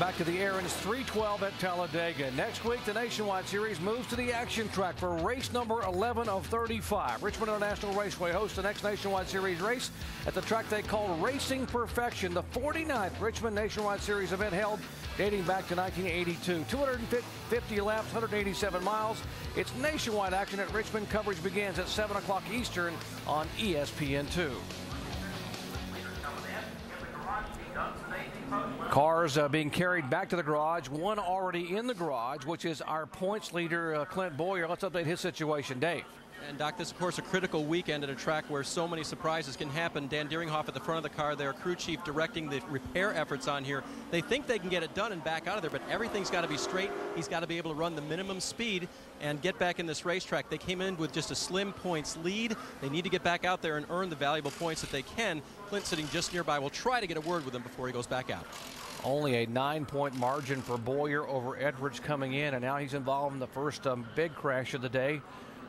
Back to the air, and it's 3:12 at Talladega. Next week, the Nationwide Series moves to the action track for race number 11 of 35. Richmond International Raceway hosts the next Nationwide Series race at the track they call Racing Perfection, the 49th Richmond Nationwide Series event held dating back to 1982. 250 laps, 187 miles. It's nationwide action at Richmond. Coverage begins at 7 o'clock Eastern on ESPN2. Cars being carried back to the garage. One already in the garage, which is our points leader, Clint Boyer. Let's update his situation. Dave. And, Doc, this, of course, a critical weekend at a track where so many surprises can happen. Dan Deeringhoff at the front of the car, their crew chief directing the repair efforts on here. They think they can get it done and back out of there, but everything's got to be straight. He's got to be able to run the minimum speed and get back in this racetrack. They came in with just a slim points lead. They need to get back out there and earn the valuable points that they can. Clint, sitting just nearby, will try to get a word with him before he goes back out. Only a 9-point margin for Boyer over Edwards coming in, and now he's involved in the first big crash of the day,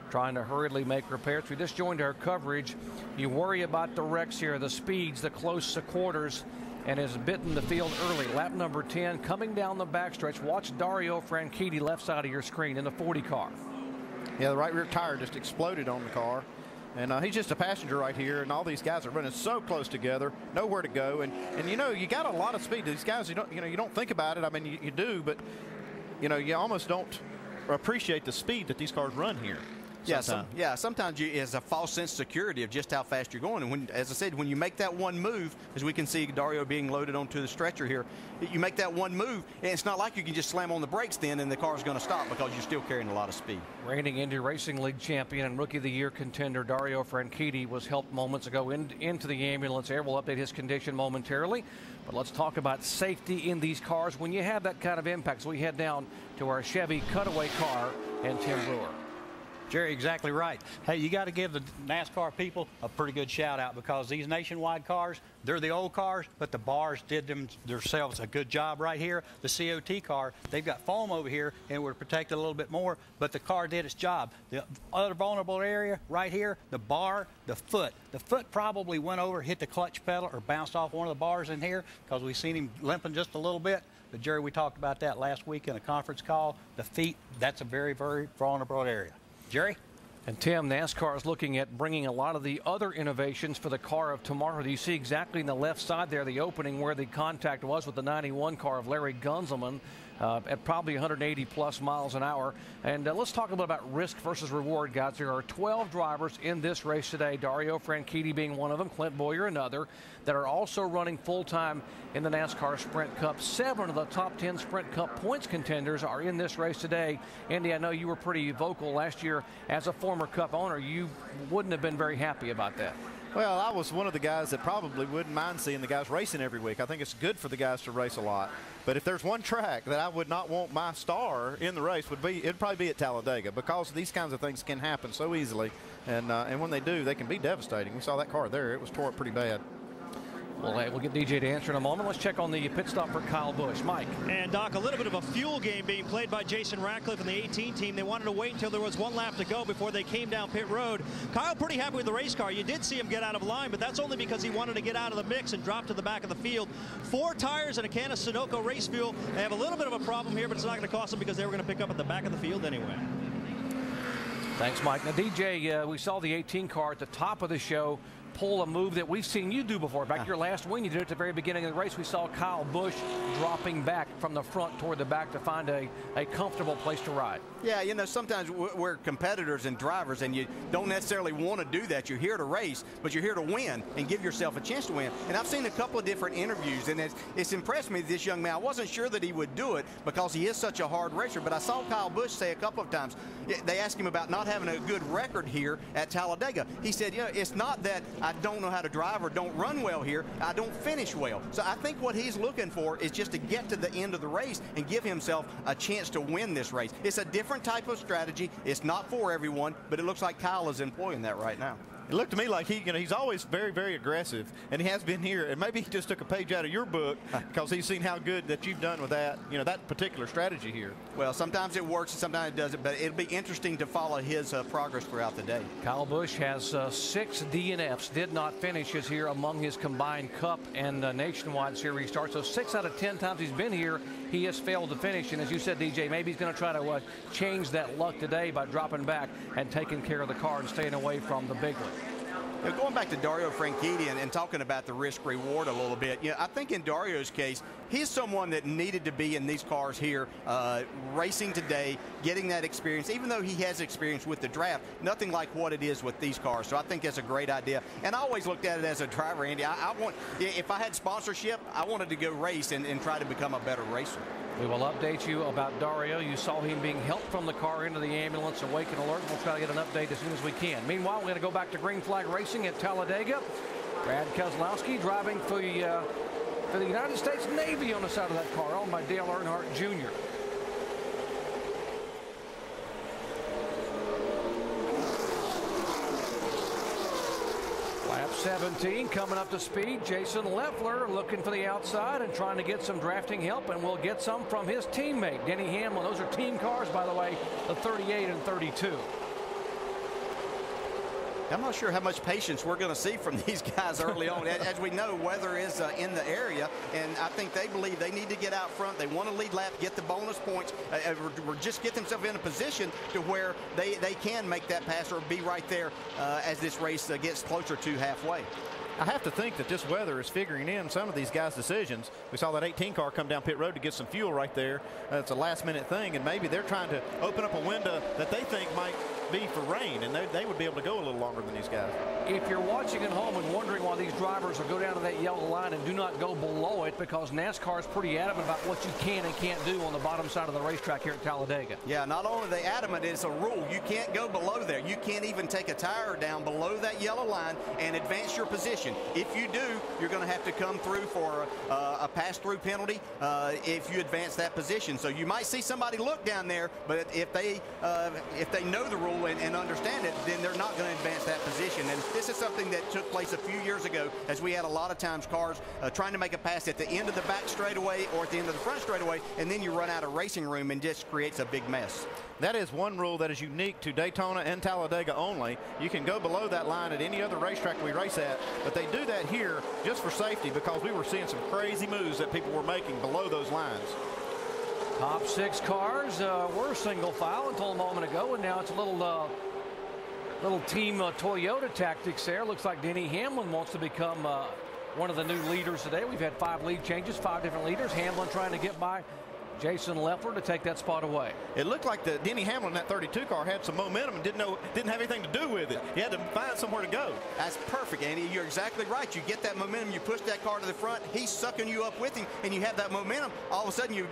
trying to hurriedly make repairs. We just joined our coverage. You worry about the wrecks here, the speeds, the close quarters, and has bitten the field early. Lap number 10 coming down the backstretch. Watch Dario Franchitti, left side of your screen, in the 40 car. Yeah, the right rear tire just exploded on the car. And he's just a passenger right here, and all these guys are running so close together, nowhere to go. And you know, you got a lot of speed. These guys, you don't think about it. I mean, you do, but you almost don't appreciate the speed that these cars run here. Sometimes it's a false sense of security of just how fast you're going. And as I said, when you make that one move, as we can see Dario being loaded onto the stretcher here, you make that one move, and it's not like you can just slam on the brakes then and the car's going to stop, because you're still carrying a lot of speed. Reigning Indy Racing League champion and Rookie of the Year contender Dario Franchitti was helped moments ago into the ambulance air. We'll update his condition momentarily. But let's talk about safety in these cars when you have that kind of impact. So we head down to our Chevy cutaway car and Tim Brewer. Jerry, exactly right. Hey, you got to give the NASCAR people a pretty good shout out, because these nationwide cars, they're the old cars, but the bars did themselves a good job right here. The COT car, they've got foam over here and it would protect it a little bit more, but the car did its job. The other vulnerable area right here, the bar, the foot. The foot probably went over, hit the clutch pedal, or bounced off one of the bars in here, because we've seen him limping just a little bit. But Jerry, we talked about that last week in a conference call. The feet, that's a very, very vulnerable area. Jerry? And Tim, NASCAR is looking at bringing a lot of the other innovations for the car of tomorrow. Do you see exactly in the left side there, the opening where the contact was with the 91 car of Larry Gunzelman at probably 180 plus miles an hour. And let's talk a little about risk versus reward, guys. There are 12 drivers in this race today, Dario Franchitti being one of them, Clint Boyer another, that are also running full-time in the NASCAR Sprint Cup. 7 of the top 10 Sprint Cup points contenders are in this race today. Andy, I know you were pretty vocal last year as a former Cup owner. You wouldn't have been very happy about that. Well, I was one of the guys that probably wouldn't mind seeing the guys racing every week. I think it's good for the guys to race a lot. But if there's one track that I would not want my star in the race, it'd probably be at Talladega, because these kinds of things can happen so easily. And when they do, they can be devastating. We saw that car there. It was tore up pretty bad. Well, we'll get DJ to answer in a moment. Let's check on the pit stop for Kyle Busch. Mike. And, Doc, a little bit of a fuel game being played by Jason Ratcliffe and the 18 team. They wanted to wait until there was one lap to go before they came down pit road. Kyle pretty happy with the race car. You did see him get out of line, but that's only because he wanted to get out of the mix and drop to the back of the field. 4 tires and a can of Sunoco race fuel. They have a little bit of a problem here, but it's not going to cost them, because they were going to pick up at the back of the field anyway. Thanks, Mike. Now, DJ, we saw the 18 car at the top of the show pull a move that we've seen you do before. Back to your last win, you did it at the very beginning of the race. We saw Kyle Busch dropping back from the front toward the back to find a comfortable place to ride. Yeah, you know, sometimes we're competitors and drivers, and you don't necessarily want to do that. You're here to race, but you're here to win and give yourself a chance to win. And I've seen a couple of different interviews, and it's impressed me, this young man. I wasn't sure that he would do it because he is such a hard racer, but I saw Kyle Busch say a couple of times, they asked him about not having a good record here at Talladega. He said, you know, it's not that I don't know how to drive or don't run well here, I don't finish well. So I think what he's looking for is just to get to the end of the race and give himself a chance to win this race. It's a different type of strategy. It's not for everyone, but it looks like Kyle is employing that right now. It looked to me like he's always very, very aggressive, and he has been here. And maybe he just took a page out of your book because he's seen how good that you've done with that, that particular strategy here. Well, sometimes it works and sometimes it doesn't, but it'll be interesting to follow his progress throughout the day. Kyle Busch has 6 DNFs, did not finish here among his combined Cup and Nationwide Series starts. So 6 out of 10 times he's been here, he has failed to finish. And as you said, DJ, maybe he's going to try to change that luck today by dropping back and taking care of the car and staying away from the big one. Going back to Dario Franchitti and talking about the risk reward a little bit, I think in Dario's case, he's someone that needed to be in these cars here, racing today, getting that experience. Even though he has experience with the draft, nothing like what it is with these cars. So I think that's a great idea. And I always looked at it as a driver, Andy. If I had sponsorship, I wanted to go race and try to become a better racer. We will update you about Dario. You saw him being helped from the car into the ambulance, awake and alert. We'll try to get an update as soon as we can. Meanwhile, we're going to go back to Green Flag Racing at Talladega. Brad Keselowski driving for the United States Navy on the side of that car, owned by Dale Earnhardt Jr. Lap 17 coming up to speed. Jason Leffler looking for the outside and trying to get some drafting help, and will get some from his teammate, Denny Hamlin. Those are team cars, by the way, the 38 and 32. I'm not sure how much patience we're going to see from these guys early on. As we know, weather is in the area, and I think they believe they need to get out front. They want to lead lap, get the bonus points, or just get themselves in a position to where they can make that pass or be right there as this race gets closer to halfway. I have to think that this weather is figuring in some of these guys' decisions. We saw that 18 car come down pit road to get some fuel right there. It's a last-minute thing, and maybe they're trying to open up a window that they think might be for rain, and they would be able to go a little longer than these guys. If you're watching at home and wondering why these drivers will go down to that yellow line and do not go below it, because NASCAR is pretty adamant about what you can and can't do on the bottom side of the racetrack here at Talladega. Yeah, not only are they adamant, it's a rule. You can't go below there. You can't even take a tire down below that yellow line and advance your position. If you do, you're going to have to come through for a pass-through penalty if you advance that position. So you might see somebody look down there, but if they know the rule and understand it, then they're not going to advance that position. And this is something that took place a few years ago, as we had a lot of times cars trying to make a pass at the end of the back straightaway or at the end of the front straightaway, and then you run out of racing room and just creates a big mess. That is one rule that is unique to Daytona and Talladega only. You can go below that line at any other racetrack we race at, but they do that here just for safety, because we were seeing some crazy moves that people were making below those lines. Top 6 cars were single file until a moment ago, and now it's a little team Toyota tactics there. Looks like Denny Hamlin wants to become one of the new leaders today. We've had 5 lead changes, 5 different leaders. Hamlin trying to get by Jason Leffler to take that spot away. It looked like the Denny Hamlin, that 32 car, had some momentum and didn't have anything to do with it. He had to find somewhere to go. That's perfect, Andy. You're exactly right. You get that momentum, you push that car to the front, he's sucking you up with him, and you have that momentum. All of a sudden, you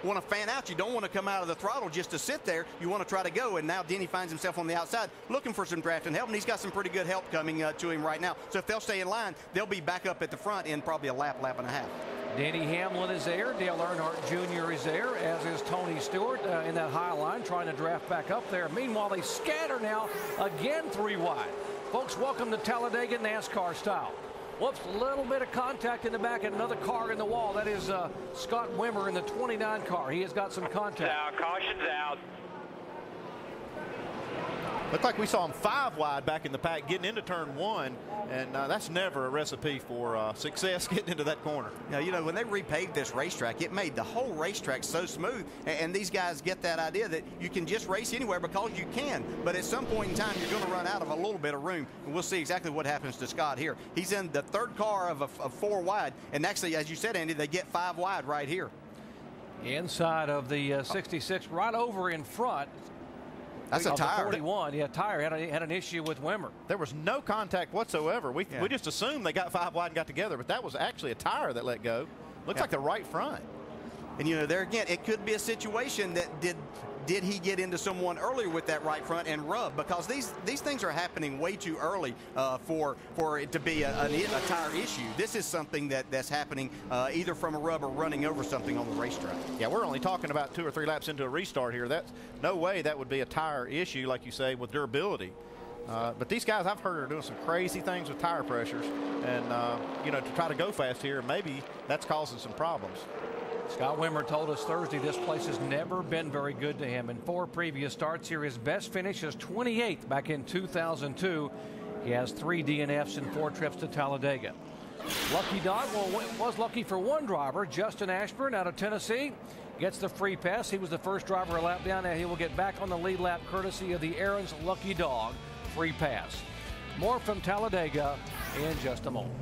want to fan out. You don't want to come out of the throttle just to sit there. You want to try to go, and now Denny finds himself on the outside looking for some drafting help, and he's got some pretty good help coming to him right now. So if they'll stay in line, they'll be back up at the front in probably a lap and a half. Denny Hamlin is there. Dale Earnhardt Jr. is there, as is Tony Stewart in that high line trying to draft back up there. Meanwhile, they scatter now again 3 wide. Folks, welcome to Talladega NASCAR style. Whoops, a little bit of contact in the back and another car in the wall. That is Scott Wimmer in the 29 car. He has got some contact. Now, caution's out. Looked like we saw him 5 wide back in the pack getting into turn 1, and that's never a recipe for success getting into that corner. Now, you know, when they repaved this racetrack, it made the whole racetrack so smooth, and these guys get that idea that you can just race anywhere because you can, but at some point in time, you're going to run out of a little bit of room, and we'll see exactly what happens to Scott here. He's in the 3rd car of 4 wide, and actually, as you said, Andy, they get 5 wide right here. Inside of the 66, right over in front. That's a tire. 41, yeah, tire had an issue with Wimmer. There was no contact whatsoever. We just assumed they got 5 wide and got together, but that was actually a tire that let go. Looks like the right front. And, you know, there again, it could be a situation that did he get into someone earlier with that right front and rub? Because these things are happening way too early for it to be a tire issue. This is something that's happening either from a rub or running over something on the racetrack. Yeah, we're only talking about 2 or 3 laps into a restart here. That's no way that would be a tire issue, like you say, with durability. But these guys, I've heard, are doing some crazy things with tire pressures, and you know, to try to go fast here, maybe that's causing some problems. Scott Wimmer told us Thursday this place has never been very good to him. In 4 previous starts here, his best finish is 28th back in 2002. He has 3 DNFs in 4 trips to Talladega. Lucky dog, well, it was lucky for one driver. Justin Ashburn out of Tennessee gets the free pass. He was the first driver a lap down, and he will get back on the lead lap courtesy of the Aaron's Lucky Dog free pass. More from Talladega in just a moment.